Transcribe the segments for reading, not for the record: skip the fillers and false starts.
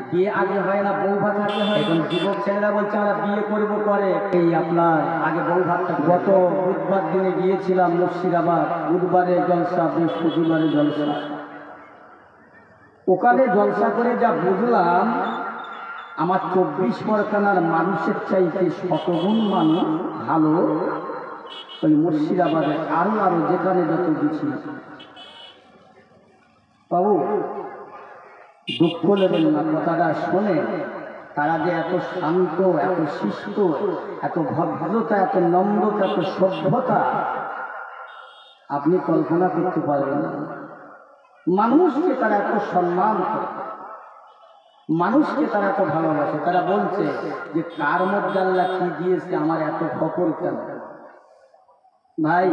বিয়ে আগে হয় না বউ ভাত আগে হয়। এখন যুবক ছেলেরা বলছে আমরা বিয়ে করব করে এই আপনার আগে বউ ভাতটা। গত বুধবার দিনে গিয়েছিলাম মুর্শিদাবাদ, বুধবারে জলসা, বৃহস্পতিবারে জলসা। ওখানে জলসা করে যা বুঝলাম, আমার 24 পরগনার মানুষের চাইতে শতগুণ মানুষ ভালো ওই মুর্শিদাবাদে, আরো যেখানে যত গেছি। বাবু দুঃখ নেবেন না, কথাটা শোনে তারা যে এত শান্ত, এত শিষ্ট, এত ভদ্রতা, এত নম্রতা, এত সভ্যতা আপনি কল্পনা করতে পারবেন না। মানুষকে তারা এত সম্মান করে, মানুষকে তারা এত ভালোবাসে। তারা বলছে যে কার মধ্যে আল্লাহ কি দিয়েছে, আমার এত ফকর কেন? ভাই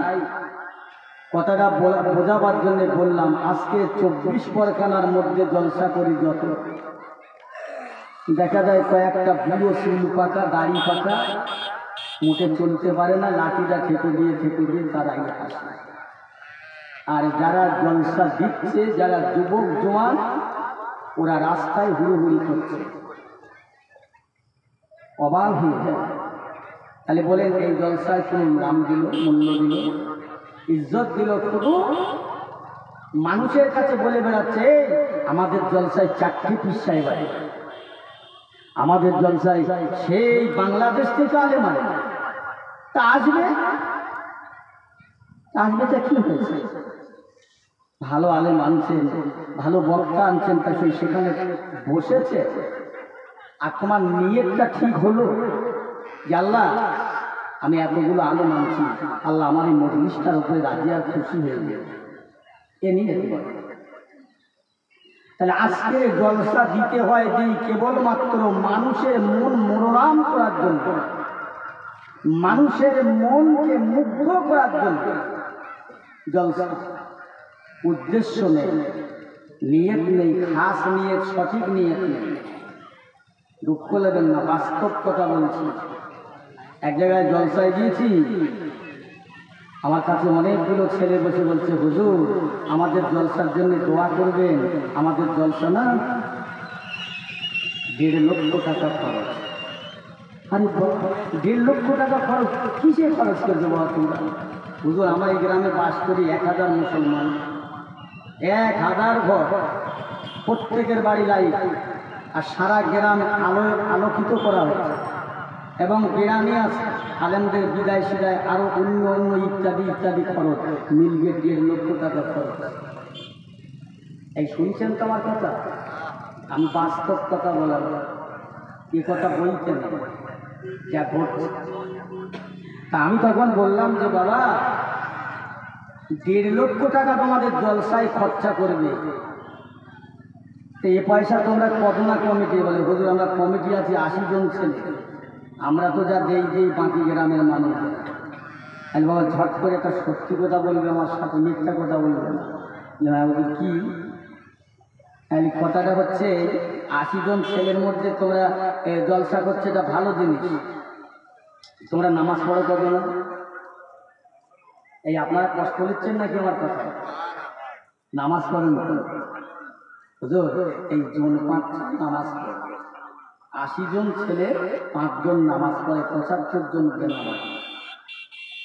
কথাটা বোঝাবার জন্য বললাম। আজকে 24 পরগনার মধ্যে জলসা করি যত, দেখা যায় কয়েকটা বুড়ো চুল পাকা, দাড়ি পাকা, মুখে চলতে পারে না, লাঠিটা ঠেকে দিয়ে তারাই আসে। আর যারা জলসা দিচ্ছে, যারা যুবক জওয়ান, ওরা রাস্তায় হুড়োহুড়ি করছে, অবাক হয়ে যায়। তাহলে বলেন এই জলসায় কোন নাম দিল, মূল্য দিল, ইজ্জত দিল? শুধু মানুষের কাছে বলে বেড়াচ্ছে আমাদের জলসায় 4টি পীর সাহেব আছে, আমাদের জলসায় সেই বাংলাদেশ থেকে আলেম আলে। তা আসবে তা কি হয়েছে? ভালো আলেম আনছেন, ভালো বক্তা আনছেন, তা সেখানে বসেছে। আর তোমার নিয়তটা ঠিক হলো যে আল্লাহ আমি এতগুলো আলেম আনছি, আল্লাহ আমার এই মজলিসটার উপরে রাজি আর খুশি হয়ে যাবে, এ নিয়ে। তাহলে আজকে জলসা দিতে হয় যে কেবলমাত্র মানুষের মন মনোরম করার জন্য, মানুষের মনকে মুগ্ধ করার জন্য জলসা। উদ্দেশ্য নেই, নিয়ত নেই, খাস নিয়ত, সঠিক নিয়ত নেই। দুঃখ নেবেন না, বাস্তব কথা বলছি। এক জায়গায় জলসায় গিয়েছি, আমার কাছে অনেকগুলো ছেলে বসে বলছে হুজুর আমাদের জলসার জন্য দোয়া করবেন, আমাদের জলসা না 1.5 লক্ষ টাকা খরচ। আরে 1.5 লক্ষ টাকা খরচ কিসে খরচ করবে বাবা তোমরা? হুজুর আমার এই গ্রামে বাস করি 1000 মুসলমান, 1000 ঘর, প্রত্যেকের বাড়ি লাইট, আর সারা গ্রাম আলোকিত করা হয়েছে, এবং গ্রামে আছে আলেমদের বিদায় সিদায় আরো অন্য ইত্যাদি খরচ, মিলবে 1.5 লক্ষ টাকা খরচ। এই শুনছেন তো আমার কথা? আমি বাস্তব কথা বলার, এ কথা বলতেন যা ঘটছে। তা আমি তখন বললাম যে বাবা 1.5 লক্ষ টাকা তোমাদের জলসায় খরচা করবে, তো এ পয়সা তোমরা কত না কমিটি? বলে হুজুর আমরা কমিটি আছি 80 জন ছেলে, আমরা তো যা দেই বাকি গ্রামের মানুষ। আমি বাবা ঝট করে একটা সত্যি কথা বলবে আমার সাথে, মিথ্যা কথা বলবে না। কি কথাটা হচ্ছে 80 জন ছেলের মধ্যে তোমরা জলসা করছে, এটা ভালো জিনিস। তোমরা নামাজ পড়ো কবে না? এই আপনারা কষ্ট নিচ্ছেন নাকি আমার কথা? নামাজ পড়েন হুজুর, এই জন 5 নামাজ পড়ে, 80 জন ছেলে 5 জন নামাজ পড়ে, 75 জন নামাজ।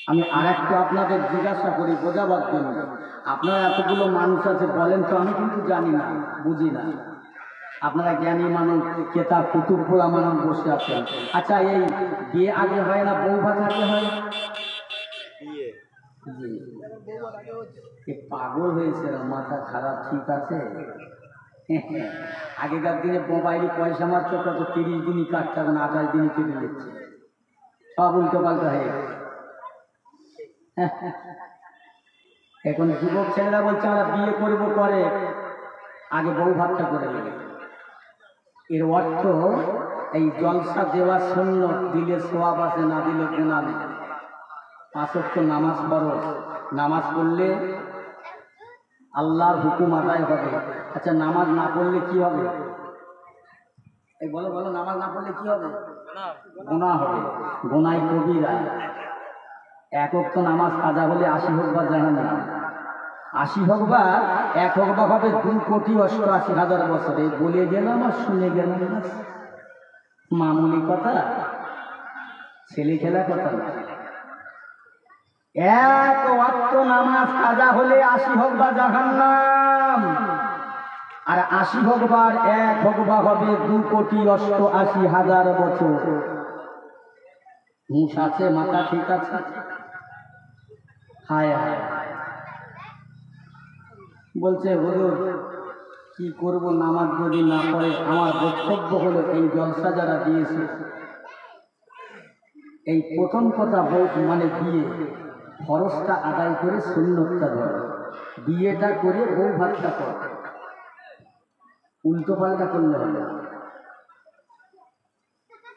আমি আরেকটু আপনাদের জিজ্ঞাসা করি বোঝাবার জন্য, আপনারা এতগুলো মানুষ আছে বলেন তো, আমি কিন্তু জানি না, বুঝি না। আপনারা জ্ঞানী মানুষ, কেতাব কুতুব পড়া মানুষ বসে আছেন। আচ্ছা এই বিয়ে আগে হয় না বউ ভাত আগে হয়? পাগল হয়েছে, মাথা খারাপ, ঠিক আছে। আগেকার দিনে মোবাইলে পয়সা মারছে, কত 30 দিনই কাটছে, এখন 28 দিনই কেটে দিচ্ছে, সব উল্টো পাল্টা হয়ে গেছে। এখন যুবক ছেলেরা বলছে আমরা বিয়ে করব করে আগে বউ ভাতটা করে নেবে। এর অর্থ এই জলসা দেওয়া সুন্নত, দিলে সওয়াব আছে, না দিলে গুনাহ নেই। 5 ওয়াক্ত নামাজ পড়ো, নামাজ পড়লে আল্লাহর হুকুম আদায় হবে। আচ্ছা নামাজ না পড়লে কি হবে? এই বলো নামাজ না পড়লে কি হবে? গুনাহ হবে, গুনাহ কবিরা। 1 ওয়াক্ত নামাজ কাজা হলে 80 হোক বা জাহান্নাম, 80 হোক বা 1 হোক বা হবে 2,88,000 বছরে বলে গেলাম আর শুনে গেলাম না। মামুলি কথা, ছেলে খেলা কথা না। 1 ওয়াক্ত নামাজ কাজা হলে 80 হোক বা জাহান্নাম, আর 80 হোক বা 1 হোক বা হবে 2,88,000 বছর। হুঁশ আছে, মাথা ঠিক আছে? হায় হায়, বলছে হুজুর কি করব, নামাজ যদি না পড়ে? আমার বক্তব্য হলো এই জলসা যারা দিয়েছে, এই প্রথম কথা মানে বিয়ে খরচটা আদায় করে সুন্নতটা ধরে, বিয়েটা করে বউ ভাতটা করে, উল্টো পাল্টা করলে হবে,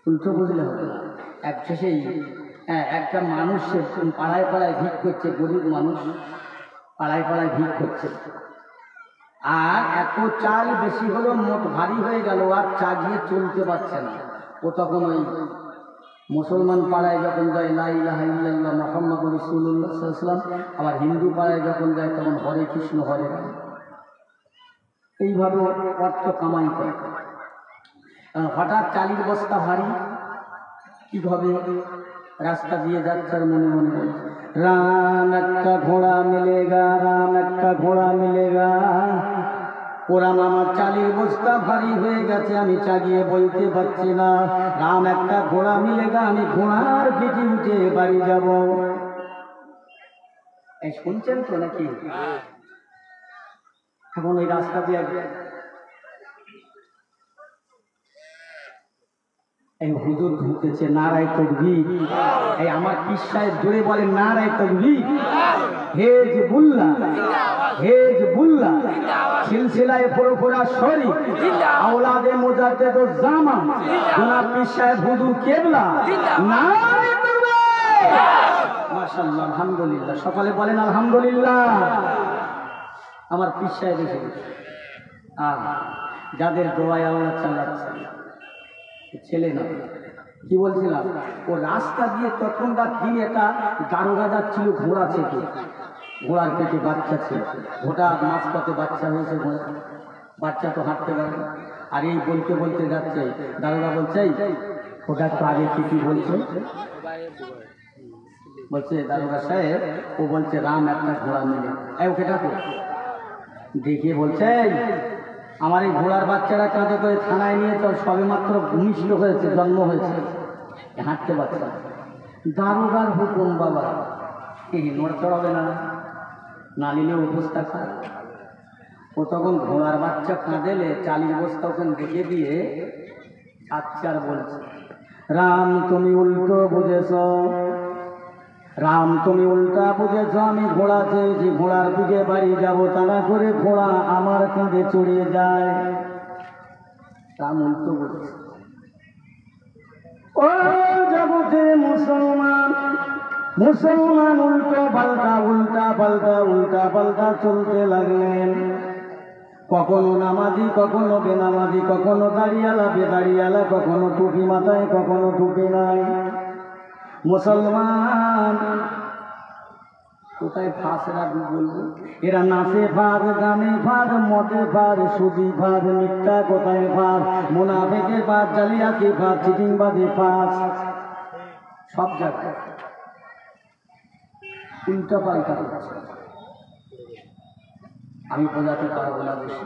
উল্টো বুঝলে হবে। সেই একটা মানুষ পাড়ায় পাড়ায় ভিড় করছে, গরিব মানুষ পাড়ায় পাড়ায় ভিড় করছে, আর এত চাল বেশি হলো, মোট ভারী হয়ে গেল, আর চা গিয়ে চলতে পারছে না। ও তখন ওই মুসলমান পাড়ায় যখন যায় লা ইলাহা ইল্লাল্লাহ মুহাম্মাদুর রাসূলুল্লাহ সাল্লাল্লাহু আলাইহি ওয়াসাল্লাম, আবার হিন্দু পাড়ায় যখন যায় তখন হরে কৃষ্ণ হরে রাম, এইভাবে অর্থ কামাই করে। হঠাৎ চালির বস্তা ভারী, কিভাবে রাস্তা দিয়ে যাচ্ছে আর মনে মনে বলছে রাম একটা ঘোড়া মিলেগা, রাম একটা ঘোড়া মিলেগা। ওরা আমার চালির বস্তা ভারী হয়ে গেছে, আমি চাগিয়ে বলতে পারছি না। রাম একটা ঘোড়া মিলেগা, আমি ঘোড়ার পিঠে উঠে বাড়ি যাব। এই শুনছেন তো নাকি? এখন ওই রাস্তা দিয়ে এই হুজুর ঢুকেছে, নারায়ে তাকবীর। এই আমার পীর সাহেব জোরে বলেন নারায়ে তাকবীর। হিজবুল্লাহ, হিজবুল্লাহ, সিলসিলায়ে ফুরফুরা শরীফ, আওলাদে মুজাদ্দিদুজ জামান, জনাব পীর সাহেব হুজুর কেবলা, নারায়ে তাকবীর। মাশাআল্লাহ, আলহামদুলিল্লাহ, সকলে বলেন আলহামদুলিল্লাহ। আমার পীর সাহেব এসে গেছে, যাদের দোয়ায় আল্লাহ চালাচ্ছে, ছেলে না। কি বলছিলাম, ও রাস্তা দিয়ে তখনকার দিন একটা দারোগা যাচ্ছিল ঘোড়া থেকে, ঘোড়ার পেটে বাচ্চা ছিল, গোটা মাঝপথে বাচ্চা হয়েছে, বাচ্চা তো হাঁটতে পারে। আর এই বলতে বলতে যাচ্ছে, দারোগা বলছে ওটা তো আগে কি বলছে, বলছে দারোগা সাহেব, ও বলছে রাম একটা ঘোড়া মিলে, ওকে ডাকো। দেখে বলছে আমার এই ঘোড়ার বাচ্চারা কাঁধে করে থানায় নিয়ে তো সবে মাত্র ভূমিষ্ঠ হয়েছে, জন্ম হয়েছে, হাঁটতে পারছে না। দারোগার হুকুম বাবা, নড়চড় হবে না, না নিলে অবস্থা খারাপ। ও তখন ঘোড়ার বাচ্চা কাঁদেলে চালির বস্তা ওখানে রেখে দিয়ে আচ্ছার বলছে রাম তুমি উল্টো বুঝেছ, রাম তুমি উল্টা বুঝেছ, আমি ঘোড়া চেয়েছি, ঘোড়ার দিকে বাড়ি যাব, তাড়া করে ঘোড়া আমার কাঁধে চড়ে যায়। রাম উল্টো বুঝেছে। ও জগতের মুসলমান, মুসলমান উল্টো পাল্টা, উল্টা পাল্টা, উল্টা পাল্টা চলতে লাগলেন। কখনো নামাজি, কখনো বেনামাজি, কখনো দাড়িয়ালা বেদাড়িয়ালা, কখনো টুপি মাথায়, কখনো টুপি নাই। মুসলমান কোথায় ফাঁস রাখবি বলবো? এরা নাচে ফাঁস, গানে ফাঁস, মদে ফাঁস, সুদি ফাঁস, মিথ্যা কোথায় ফাঁস, মুনাফিকে ফাঁস, জালিয়াতি ফাঁস, চিটিংবাজি ফাঁস, সব জায়গায় উল্টা পাল্টা করছে। আমি বোঝাতে পারবো না বেশি।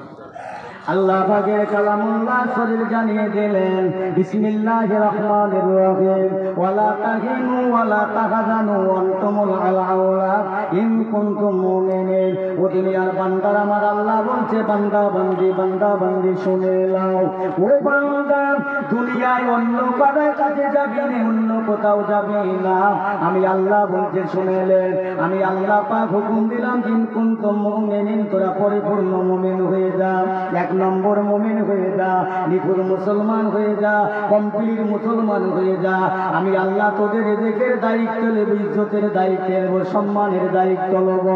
আল্লাহ পাকের কালামুল্লাহ শরীর জানিয়ে দিলেন বিসমিল্লাহির রহমানির রহিম, ওয়ালা তাহিনু ওয়ালা তাহজানু আনতুমুল আ'লাউনা ইন কুনতুম মুমিনিন। ও দুনিয়ার বান্দারা, আমার আল্লাহ বলছে বান্দা বান্দি শুনে নাও। ও বান্দা, দুনিয়ায় অন্য কারো কাছে যাবি না, অন্য কোথাও যাবি না। আমি আল্লাহ বলছে শুনেলেন, আমি আল্লাহ পাক হুকুম দিলাম ইন কুনতুম মুমিনিন, তোরা পরিপূর্ণ মুমিন হয়ে যা। নম্বর মুমিন হয়ে যা, নিখুঁত মুসলমান হয়ে যা, কমপ্লিট মুসলমান হয়ে যা। আমি আল্লাহ তোদের রিজিকের দায়িত্ব নেব, ইজ্জতের দায়িত্ব নেব, সম্মানের দায়িত্ব নেব।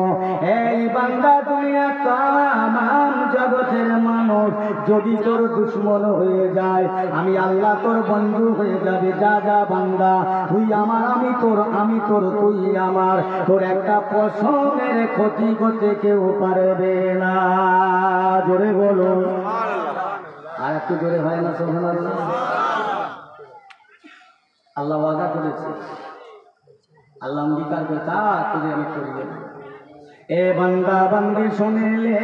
এই বান্দা দুনিয়া তামাম জগতের মানুষ যদি তোর দুশ্মন হয়ে যায়, আমি আল্লাহ তোর বন্ধু হয়ে যাবে। যা যা বান্দা, তুই আমার আমি তোর তুই আমার, তোর একটা পশমের ক্ষতি করতে কেউ পারবে না। জোরে বলো, আর একটু জোরে হয় না? সুবহানাল্লাহ। আল্লাহ ওয়াদা করেছে, আল্লাহ অঙ্গীকার করে তা তোদের আমি করিয়ে দেব। এ বান্দা বান্দি শুনিলে,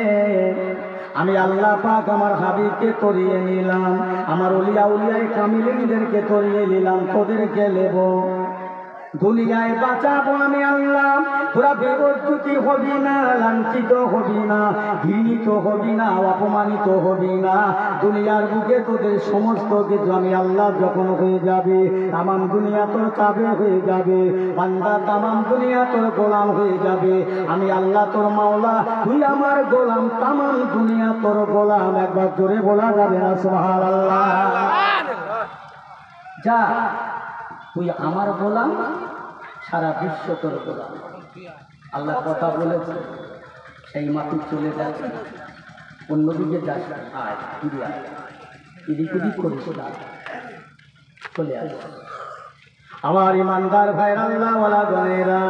আমি আল্লাহ পাক আমার হাবিবকে তরিয়ে নিলাম, আমার ওলিয়া উলিয়ায় কামিলিনদেরকে তরিয়ে নিলাম, তোদেরকে নেব। দুনিয়ায় বাঁচাবো আমি আল্লাহ, তোরা বেগজ্জতি হবি না, লাঞ্ছিত হবি না, ঘৃণিত হবি না, অপমানিত হবি না। দুনিয়ার বুকে তোদের সমস্ত কিছু আমি আল্লাহ যখন হয়ে যাবে, তামাম দুনিয়া তোর কাবে হয়ে যাবে, বান্দা তামাম দুনিয়া তোর গোলাম হয়ে যাবে। আমি আল্লাহ তোর মাওলা, তুই আমার গোলাম, তামাম দুনিয়া তোর গোলাম। একবার জোরে বলা যাবে না সুবহানাল্লাহ? যা, তুই আমার গোলাম, সারা বিশ্ব তোর গোলাম। আল্লাহ কথা বলেছে, সেই মাটি চলে যাচ্ছে, অন্যদিকে যাস, আয় ফিরে আয়, এদিক ওদিক করিস না, চলে আয়। আমার ইমানদার ভাইরা, আল্লাহওয়ালা গণেরা,